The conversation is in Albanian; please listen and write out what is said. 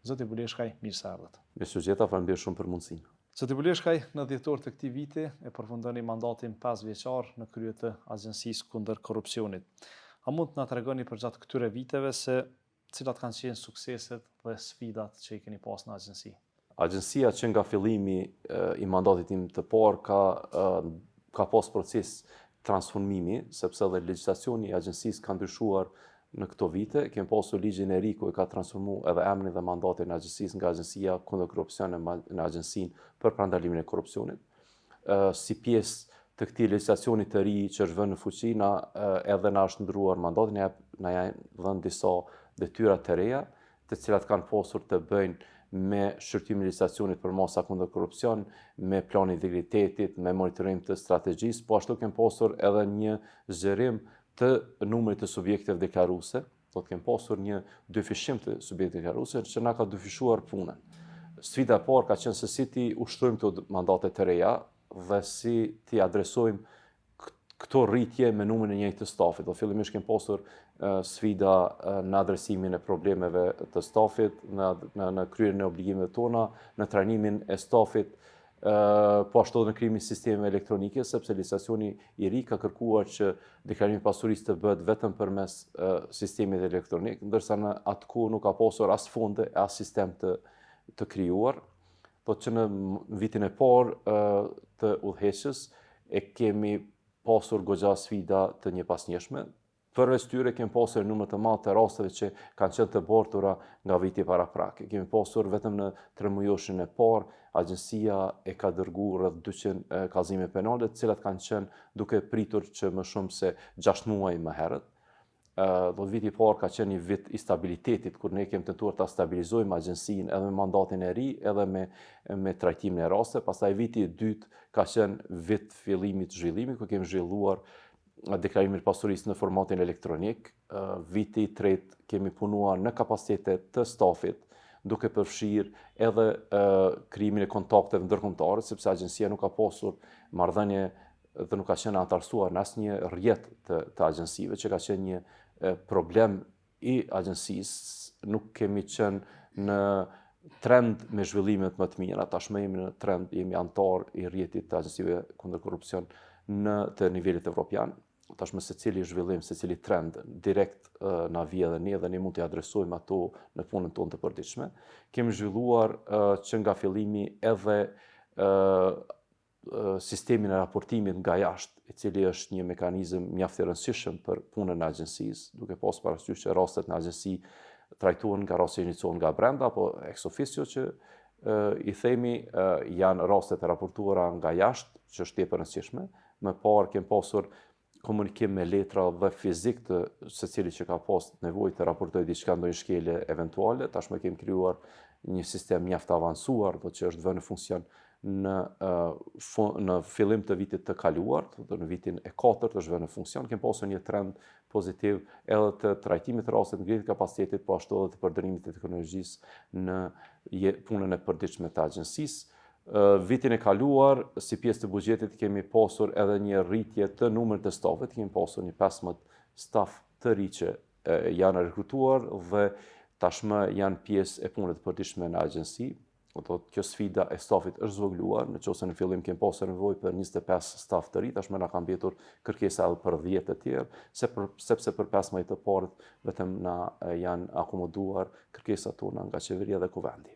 Zoti Buleshkaj, mirë se ardhët. Mirë se gjeta, faleminderit shumë për mundësinë. Zoti Buleshkaj, në dhjetor të këtij viti e përfundoni mandatin 5 vjeçar në krye të Agjencisë kundër korrupsionit. A mund të na tregoni përgjatë këtyre viteve se cilat kanë qenë sukseset dhe sfidat që i keni pas në agjenci? Agjencia që nga fillimi i mandatit tim të parë ka pas proces transformimi, sepse dhe legjislacioni i agjencisë ka ndryshuar në këto vite. Kemi pasur ligjin e ri ku e ka transformuar edhe emrin dhe mandatin e agjencisë nga Agjencia kundër korrupsionit në Agjencinë për parandalimin e korrupsionit. Si pjesë të këtij legjislacioni të ri që është vënë në fuqi, edhe na është ndryuar mandatin, na janë dhënë disa detyra të reja, të cilat kanë pasur të bëjnë me shqyrtimin e legjislacionit për masa kundër korrupsion, me planin e integritetit, me monitorim të strategjisë, po ashtu kemi pasur edhe një zgjerim të numrit të subjekteve deklaruese, do të kemi pasur një dyfishim të subjekteve deklaruese që na ka dyfishuar punën. Sfida e parë ka qenë se si ti ushtrojmë këto mandate të reja dhe si ti adresojmë këto rritje me numrin e njëjtë të stafit. Do fillimisht kemi pasur sfida në adresimin e problemeve të stafit, në kryerjen e obligimeve tona, në trajnimin e stafit, po ashtu edhe në krijimin e sistemeve elektronike, sepse legjislacioni i ri ka kërkuar që deklarimi i pasurisë të bëhet vetëm përmes sistemit elektronik, ndërsa në atë kohë nuk ka pasur as fonde, as sistem të krijuar. Po që në vitin e parë të udhëheqjes e kemi pasur goxha sfida të njëpasnjëshme. Përveç tyre kemi pasur numër të madh të rasteve që kanë qenë të bortura nga viti paraprake. Kemi pasur vetëm në 3 mujoshin e parë, agjencia e ka dërguar rreth 200 kallëzime penale, të cilat kanë qenë duke pritur që më shumë se 6 muaj më herët. Do viti i parë ka qenë një vit i stabilitetit, kur ne kemi tentuar ta stabilizojmë agjencinë edhe me mandatin e ri, edhe me trajtimin e rasteve. Pastaj viti i dytë ka qenë vit fillimit të zhvillimit, ku kemi zhvilluar deklarimin e pasurisë në formatin elektronik. Viti i tretë kemi punuar në kapacitetet të stafit, duke përfshirë edhe krijimin e kontakteve ndërkombëtare, sepse agjencia nuk ka pasur marrëdhënie dhe nuk ka qenë antarësuar në asnjë rrjet të agjencive, që ka qenë një problem i agjencisë. Nuk kemi qenë në trend me zhvillimet më të mira, tashmë jemi në trend, jemi antar i rrjetit të agjencive kundër korrupsion në të nivelit evropian. Tashmë secili zhvillim, secili trend direkt na vije dhe ne mund t'i adresojmë ato në punën tonë të përditshme. Kemi zhvilluar që nga fillimi edhe sistemin e raportimit nga jashtë, i cili është një mekanizëm mjaft i rëndësishëm për punën e agjencisë, duke pas parasysh që rastet në agjenci trajtohen nga raste që iniciohen nga brenda, apo ex officio që i themi janë rastet e raportuara nga jashtë, që është tepër e rëndësishme. Më parë kemi pasur komunikim me letra dhe fizik të secili që ka pas nevojë të raportojë diçka, ndonjë shkelje eventuale. Tashmë kemi krijuar një sistem mjaft avancuar, do që është vënë në funksion në fillim të vitit të kaluar, në vitin e 4 është vënë në funksion. Kemi pasur një trend pozitiv edhe të trajtimit të rasteve, ngritjes kapacitetit, po ashtu edhe të përdorimit të teknologjisë në punën e përditshme të agjencisë. Vitin e kaluar, si pjesë të buxhetit, kemi pasur edhe një rritje të numrit të stafit, kemi pasur një 15 staf të ri që janë rekrutuar dhe tashmë janë pjesë e punës të përditshme në agjenci. Kjo sfida e stafit është zvogëluar, nëse në fillim kemi pasur nevojë për 25 staf të ri, tashmë na ka mbetur kërkesa edhe për 10 të tjerë, sepse për 15 të parët vetëm na janë akomoduar kërkesat tona nga qeveria dhe kuvendi.